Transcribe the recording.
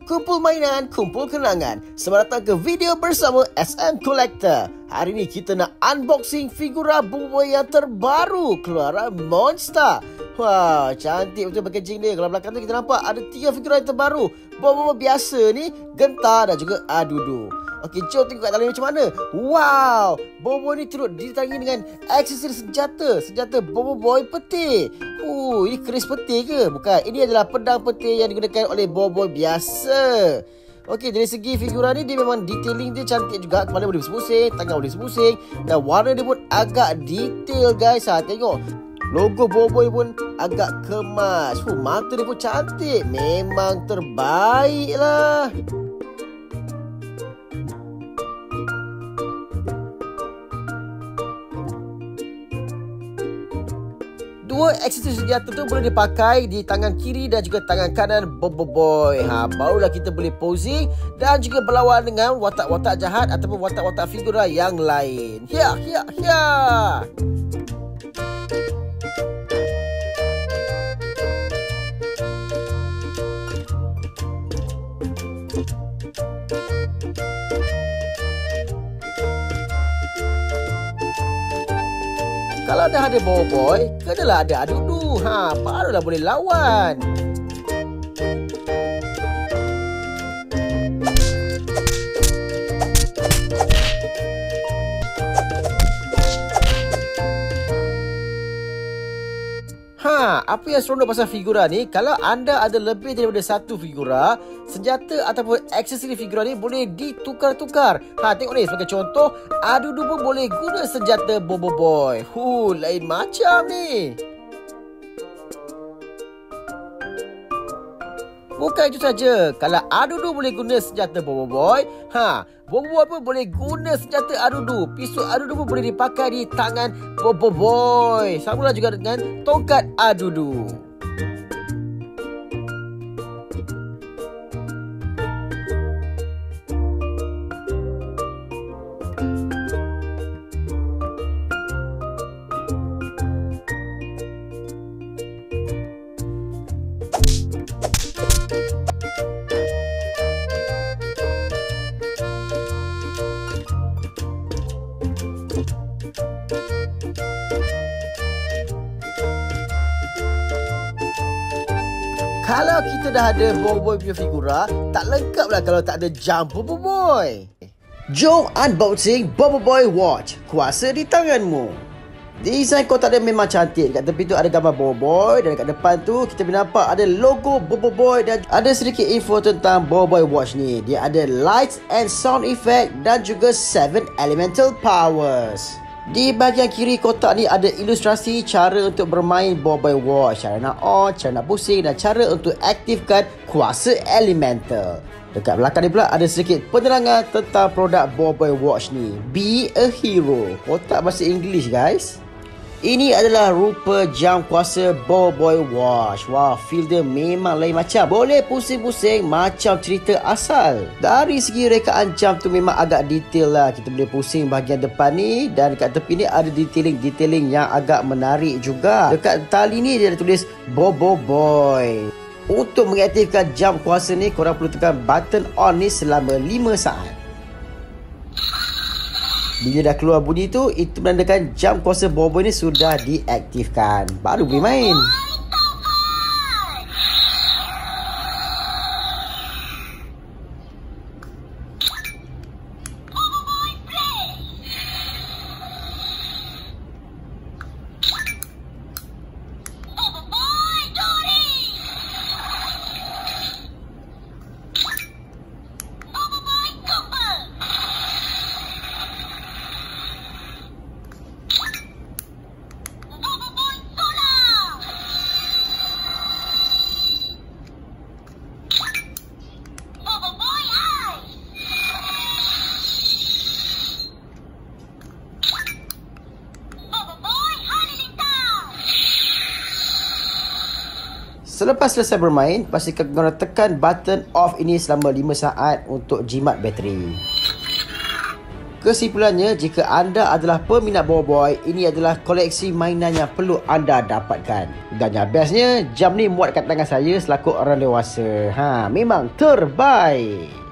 Kumpul mainan, kumpul kenangan. Selamat datang ke video bersama SM Collector. Hari ni kita nak unboxing figura Boboiboy yang terbaru keluaran Monster. Wah, cantik betul packaging dia. Kalau belakang tu kita nampak ada 3 figura yang terbaru. Boboiboy biasa ni, Gentar dan juga Adudu. Okey, jom tengok kat dalam ni macam mana. Wow, Boboiboy ni turut diterangi dengan aksesori senjata Boboiboy peti. Ini keris peti ke? Bukan, ini adalah pedang peti yang digunakan oleh Boboiboy biasa. Okey, dari segi figura ni dia memang detailing dia cantik juga. Kepala boleh berpusing, tangan boleh berpusing, dan warna dia pun agak detail guys. Tengok. Logo Boboiboy pun agak kemas. Mata dia pun cantik. Memang terbaik lah. Dua aksesori senjata tu boleh dipakai di tangan kiri dan juga tangan kanan Boboiboy. Barulah kita boleh posing dan juga berlawan dengan watak-watak jahat ataupun watak-watak figura yang lain. Ya. Kalau dah ada Boboiboy, kenalah ada Adudu. Barulah boleh lawan. Apa yang seronok pasal figura ni, kalau anda ada lebih daripada satu figura, senjata ataupun aksesori figura ni boleh ditukar-tukar. Tengok ni, sebagai contoh, Adudu pun boleh guna senjata Boboiboy. Lain macam ni. Bukan itu saja, kalau Adudu boleh guna senjata Boboiboy, Boboiboy pun boleh guna senjata Adudu. Pisau Adudu pun boleh dipakai di tangan Boboiboy. Samalah juga dengan tongkat Adudu. Kalau kita dah ada Boboiboy punya figura, tak lengkap lah kalau tak ada jam Boboiboy. Jom unboxing Boboiboy Watch. Kuasa di tanganmu. Desain kotak dia memang cantik. Dekat tepi tu ada gambar Boboiboy dan dekat depan tu kita boleh nampak ada logo Boboiboy dan ada sedikit info tentang Boboiboy Watch ni. Dia ada lights and sound effect dan juga 7 elemental powers. Di bahagian kiri kotak ni ada ilustrasi cara untuk bermain Boboiboy Watch. Cara nak on, cara nak pusing dan cara untuk aktifkan kuasa elemental. Dekat belakang ni pula ada sedikit penerangan tentang produk Boboiboy Watch ni. Be a hero. Kotak bahasa English guys. Ini adalah rupa jam kuasa Boboiboy Watch. Wah, feel dia memang lain macam. Boleh pusing-pusing macam cerita asal. Dari segi rekaan jam tu memang agak detail lah. Kita boleh pusing bahagian depan ni. Dan dekat tepi ni ada detailing yang agak menarik juga. Dekat tali ni dia ada tulis Boboiboy. Untuk mengaktifkan jam kuasa ni, korang perlu tekan button on ni selama 5 saat. Bila dah keluar bunyi tu, itu menandakan jam kuasa Boboiboy ni sudah diaktifkan. Baru boleh main. Selepas selesai bermain, pastikan korang tekan button off ini selama 5 saat untuk jimat bateri. Kesimpulannya, jika anda adalah peminat Boboiboy, ini adalah koleksi mainan yang perlu anda dapatkan. Dan yang bestnya, jam ni muat kat tangan saya selaku orang dewasa. Memang terbaik.